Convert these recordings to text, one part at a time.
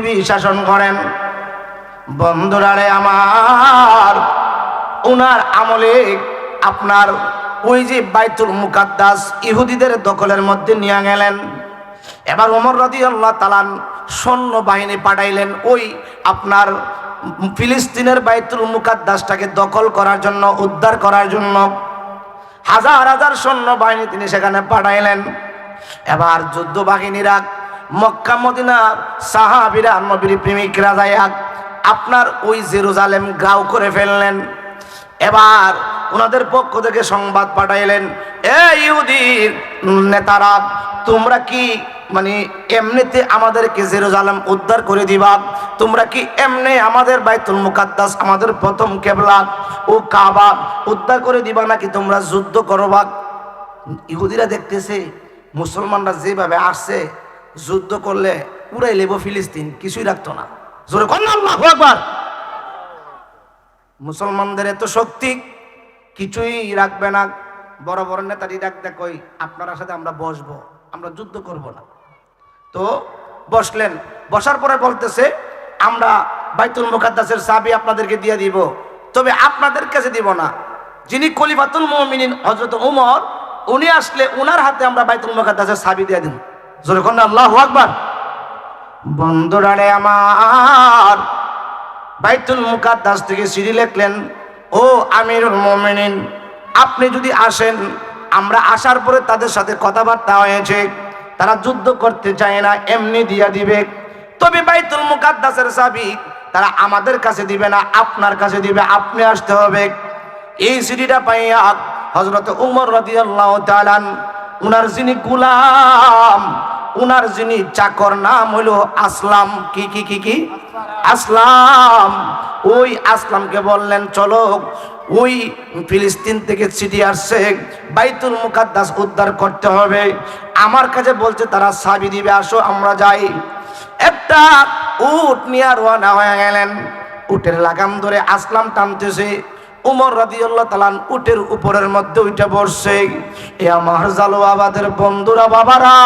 পৃথিবী শাসন করেন। বন্ধুরারে আমার, উনার আমলে আপনার ওই যে বাইতুল মুকাদ্দাস ইহুদিদের দখলের মধ্যে নিয়ে গেলেন। এবার ওমর রাদিয়াল্লাহু তাআলা সৈন্য বাহিনী পাঠাইলেন ওই আপনার ফিলিস্তিনের বাইতুল মুকাদ্দাসটাকে দখল করার জন্য, উদ্ধার করার জন্য হাজার হাজার সৈন্য বাহিনী তিনি সেখানে পাঠাইলেন। এবার যুদ্ধ বাহিনীরা, মক্কা মদিনার সাহাবীরা, নবীর প্রেমিকরা যায় আপনার ওই জেরুজালেম গ্রাও করে ফেললেন। এবার ওনাদের পক্ষ থেকে সংবাদ পাঠাইলেন, এ ইহুদির নেতারা, তোমরা কি মানে এমনিতে আমাদেরকে জেরুজালেম উদ্ধার করে দিবা? তোমরা কি এমনি আমাদের বাইতুল মুকাদ্দাস, আমাদের প্রথম কিবলা ও কাবা উদ্ধার করে দিবা, নাকি তোমরা যুদ্ধ করবা? ইহুদিরা দেখতেছে মুসলমানরা যেভাবে আসছে, যুদ্ধ করলে উড়াই লেব ফিলিস্তিন, কিছুই রাখতো না। জোরে কন্যা আল্লাহু আকবার। মুসলমানদের এত শক্তি, কিছুই রাখবে না। বড় বড় নেতারি ডাক কই, আপনার সাথে আমরা বসবো, আমরা যুদ্ধ করব না। তো বসলেন। বসার পরে বলতেছে, আমরা বাইতুল মুকাদ্দাসের চাবি আপনাদেরকে দিয়ে দিব, তবে আপনাদের কাছে দিব না। যিনি খলিফাতুল মুমিনিন হযরত ওমর, উনি আসলে ওনার হাতে আমরা বাইতুল মুকাদ্দাসের চাবি দিয়ে দিব। জোরে কন্যা আল্লাহু আকবার। বন্ধুরারে আমার, বাইতুল মুকাদ্দাস থেকে চিঠি লিখলেন, ও আমিরুল মুমিনিন, আপনি যদি আসেন, আমরা আসার পরে তাদের সাথে কথাবার্তা হয়েছে, তারা যুদ্ধ করতে চায় না, এমনি দিয়া দিবে, তবে বাইতুল মুকাদ্দাসের চাবি তারা আমাদের কাছে দিবে না, আপনার কাছে দিবে, আপনি আসতে হবে। এই চিঠিটা পাইয়া হযরত ওমর রাদিয়াল্লাহু তাআলা, উনার যিনি গোলাম, উনার যিনি চাকর, নাম হলো আসলাম, কি আসলাম, ওই আসলামকে বললেন, চলো, ওই ফিলিস্তিন থেকে চিঠি আসছে, বাইতুল মুকাদ্দাস উদ্ধার করতে হবে, আমার কাছে বলছে তারা চাবি দিবে, আসো আমরা যাই। একটা উট নিয়ে রওনা হয়ে গেলেন। উটের লাগাম ধরে আসলাম টানতেছে, ওমর রাদিয়াল্লাহু তাআলা উটের উপরের মধ্যে উঠে বসছে। এ আমার জালোয়াবাদের বন্ধুরা, বাবারা,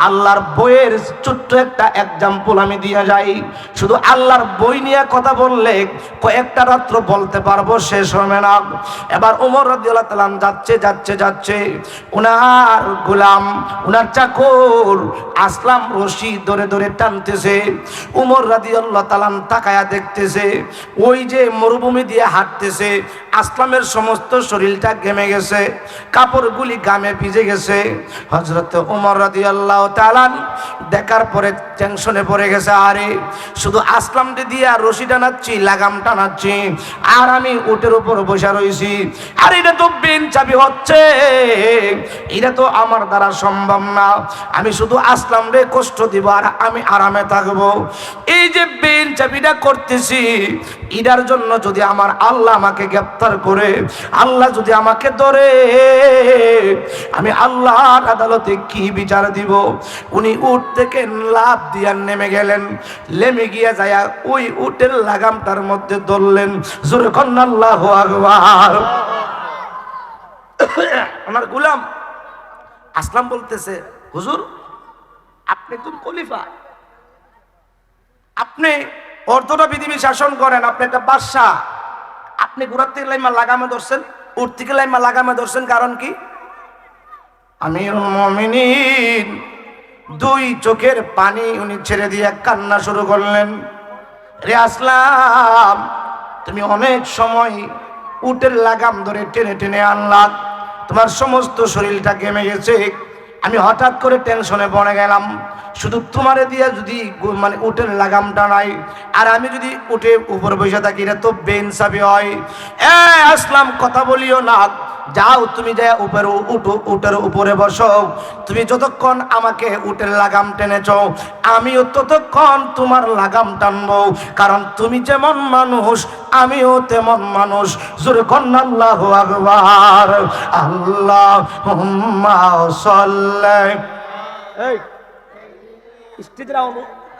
আল্লাহর বইয়ের ছোট্ট একটা এক্সাম্পল আমি দিয়ে যাই। শুধু আল্লাহর বই নিয়ে কথা বললে কয়েকটা রাত্র বলতে পারবো, শেষ হবে না। এবার ওমর রাদিয়াল্লাহু তাআলা যাচ্ছে, উনার গোলাম, উনার চাকর আসলাম রশি ধরে ধরে টানতেছে। ওমর রাদিয়াল্লাহু তাআলা তাকায়া দেখতেছে, ওই যে মরুভূমি দিয়ে হাঁটতেছে, আসলামের সমস্ত শরীরটা ঘেমে গেছে, কাপড়গুলি ঘামে ভিজে গেছে। হযরত ওমর রাদিয়াল্লাহু তাআলা দেখার পরে টেনশনে পড়ে গেছে, আরে শুধু আসলামকে দিয়ে রশি টানাচ্ছি, লাগাম টানাচ্ছি, আর আমি উটের উপর বসে রয়েছি, আর এটা তো বেন চাবি হচ্ছে, এটা তো আমার দ্বারা সম্ভব না। আমি শুধু আসলামরে কষ্ট দিব আর আমি আরামে থাকবো। এই যে বেন চাবিটা করতেছি, এটার জন্য যদি আমার আল্লাহ আমাকে গ্রেফতার করে, আল্লাহ যদি আমাকে ধরে, আমি আল্লাহর আদালতে কি বিচার দিব? উনি উট থেকে লাফ দিয়া নেমে গেলেন। নেমে গিয়া যায় ওই উটের লাগামটার মধ্যে ধরলেন। জোরে কন্না আল্লাহু আকবার। আমার গোলাম আসলাম বলতেছে, হুজুর, আপনি তো খলিফা, আপনি অর্ধটা পৃথিবী শাসন করেন, আপনি একটা বাদশাহ, আপনি ঘোড়ার থেকে লাইমা লাগামে ধরছেন, উট থেকে লাইমা লাগামে ধরছেন, কারণ কি? আমিরুল মুমিনিন দুই চোখের পানি উনি ছেড়ে দিয়ে কান্না শুরু করলেন। রে আসলাম, তুমি অনেক সময় উটের লাগাম ধরে টেনে টেনে আনলা, তোমার সমস্ত শরীরটা ঘেমে গেছে, আমি হঠাৎ করে টেনশনে পড়ে গেলাম। শুধু তোমারে দিয়ে যদি মানে উটের লাগামটা নাই, আর আমি যদি উঠে উপর বসে থাকি, এটা তো বেইনসাফি হয়। এ আসলাম, কথা বলিও না, যাও তুমি যাই উপরে উঠো, উটের উপরে বসো। তুমি যতক্ষণ আমাকে উটের লাগাম টেনেছো, আমিও ততক্ষণ তোমার লাগাম টানবো, কারণ তুমি যেমন মানুষ আমিও তেমন মানুষ। জোরে কন্না আল্লাহু আকবার। আল্লাহুম্মা সাল্লি, এই স্টেজরা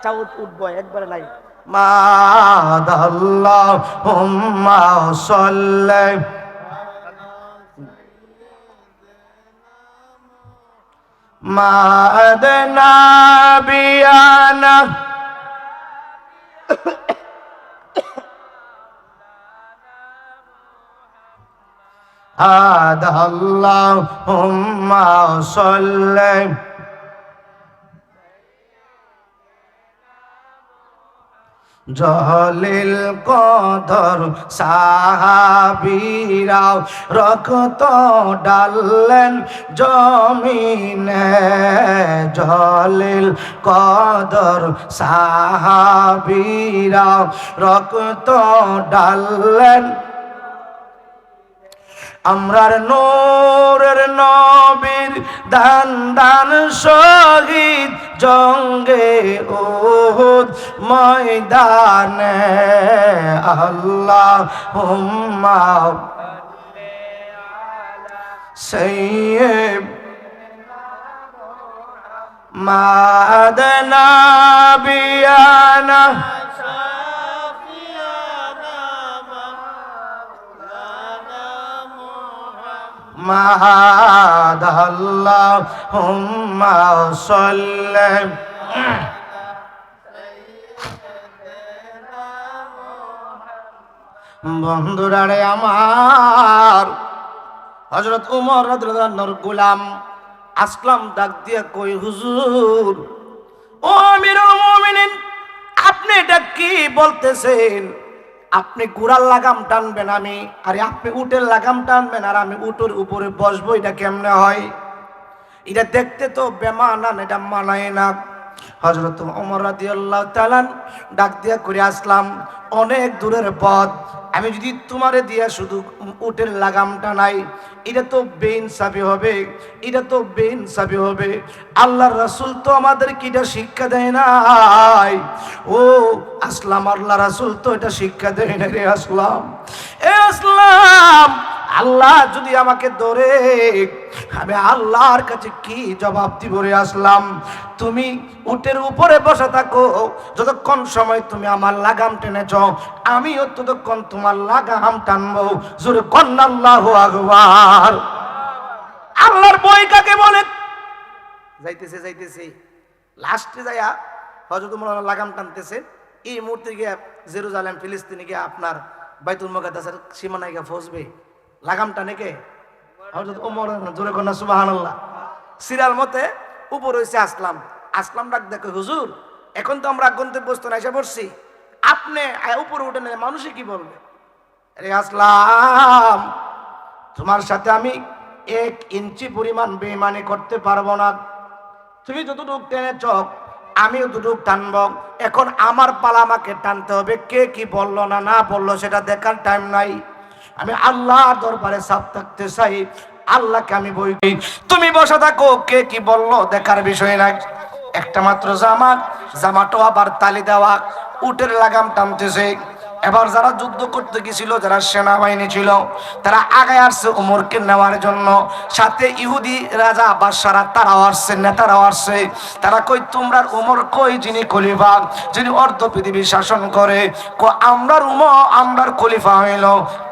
চাও উঠবো একবারে লাই, মাদাল্লাহুম্মা সাল্লি মা'আদনা বিয়ানা আল্লাহুম্মা সাল্লি জলিল কদর সাহাবীরাও রক্ত ডাললেন জমিনে, জলিল কদর সাহাবীরাও রক্ত ডাললেন। আমরার নূরের নবীর দান দান শহীদ জঙ্গে উহুদ ময়দানে। আল্লাহুম্মা সাইয়্যিব মা'আদনা বিয়ানা আল্লাহুম্মা সাল্লি বন্ধুরারে আমার, হযরত ওমর রাদিয়াল্লাহু আনহুর গোলাম আসলাম ডাক দিয়া কই, হুজুর ও আমিরুল মুমিনিন, আপনি এটা কি বলতেছেন? আপনি ঘোড়ার লাগাম টানবেন আমি, আরে আপনি উটের লাগাম টানবেন আর আমি উটের উপরে বসবো, এটা কেমনে হয়? এটা দেখতে তো বেমানান, এটা মানায় না। হযরত ওমর রাদিয়াল্লাহু তাআলা ডাক দিয়া করে আসলাম, অনেক দূরের পথ, আমি যদি তোমারে দিয়া শুধু উটের লাগামটা নাই, এটা তো বেইনসাফি হবে, এটা তো বেইনসাফি হবে। আল্লাহর রাসূল তো আমাদেরকে এটা শিক্ষা দেয় নাই। ও আসলাম, আল্লাহ রাসূল তো এটা শিক্ষা দেয় না রে আসলাম। এ আসলাম, আল্লাহ যদি আমাকে ধরে, আমি আল্লাহর কাছে কি জবাব দিব রে আসলাম? তুমি উটের উপরে বসে থাকো, যতক্ষণ সময় তুমি আমার লাগাম টেনেছ আমিও ততক্ষণ তোমার লাগাম টানবো। জোরে কন্না আল্লাহু আকবার। আল্লাহর বই কাকে বলে? যাইতেছে যাইতেছে লাস্টে যাইয়া হযরত ওমর লাগাম টানতেছে, এই মুহূর্তে গিয়া জেরুজালেম ফিলিস্তিনে গিয়া আপনার বাইতুল মুকাদ্দাসের সীমানায় গিয়া ফসবে। লাগাম টানে কে? হযরত ওমর। জোরে কন্না সুবহানাল্লাহ। সিরিয়াল মতে উপর হইছে আসলাম। আসলাম ডাক দেখো, হুজুর এখন তো আমরা গন্তব্যস্থলে এসে পড়ছি, আপনি উপরে উঠে নিলে মানুষে কি বলবে? আরে আসলাম, তোমার সাথে আমি 1 ইঞ্চি পরিমাণ বেঈমানি করতে পারবো না। তুমি যতটুক টেনেছ আমিও দুটুক টানব। এখন আমার পালা, আমাকে টানতে হবে। কে কি বললো না না বললো সেটা দেখার টাইম নাই। আমি আল্লাহর দরবারে সাফ থাকতে চাই, আল্লাহকে আমি বই। তুমি বসে থাকো, কে কি বললো দেখার বিষয় নাই। একটা মাত্র জামাটাও আবার তালি দেওয়া, উটের লাগাম টানতেছে। এবার যারা যুদ্ধ করতে গেছিল, যারা সেনাবাহিনী ছিল, তারা আগায় আসছে ওমরকে নেওয়ার জন্য। সাথে ইহুদি রাজা বাদশারা তারাও আসছে, নেতারাও আসছে। তারা কই, তোমরা ওমর কই যিনি খলিফা, যিনি অর্ধ পৃথিবী শাসন করে? আমরার আমরার খলিফা হইল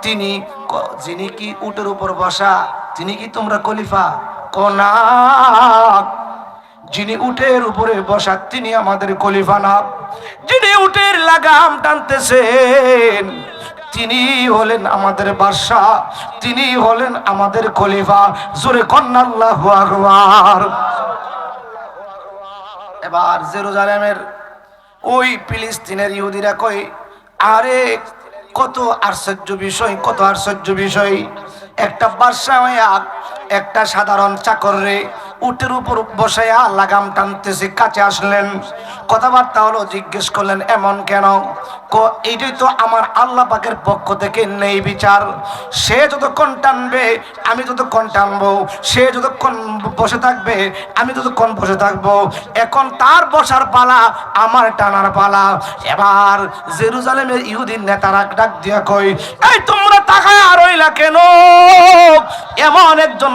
তিনি। যিনি কি উটের উপর বসা, তিনি কি তোমরা খলিফা? না, যিনি উটের উপরে বসা তিনি আমাদের খলিফা না। যিনি উটের লাগাম টানতেছেন তিনি হলেন আমাদের বাদশা, তিনি হলেন আমাদের খলিফা। জোরে কন্না আল্লাহু আকবার। এবার জেরুজালেমের ওই ফিলিস্তিনের ইহুদিরা কই, আরে কত আশ্চর্য বিষয়, কত আশ্চর্য বিষয়। একটা বাদশা হইয়া একটা সাধারণ চাকর রে উটের উপর বসাইয়া লাগাম টানতেছে। কাছে আসলেন, কথাবার্তা হলো, জিজ্ঞেস করলেন এমন কেন? এইটাই তো আমার আল্লাহ পাকের পক্ষ থেকে নেই বিচার। সে যতক্ষণ টানবে আমি ততক্ষণ টানবো, সে যতক্ষণ বসে থাকবে আমি ততক্ষণ বসে থাকবো। এখন তার বসার পালা, আমার টানার পালা। এবার জেরুজালেমের ইহুদির নেতারা ডাক দিয়া কই, এই তোমরা তাকায়া রইলা কেন? এমন একজন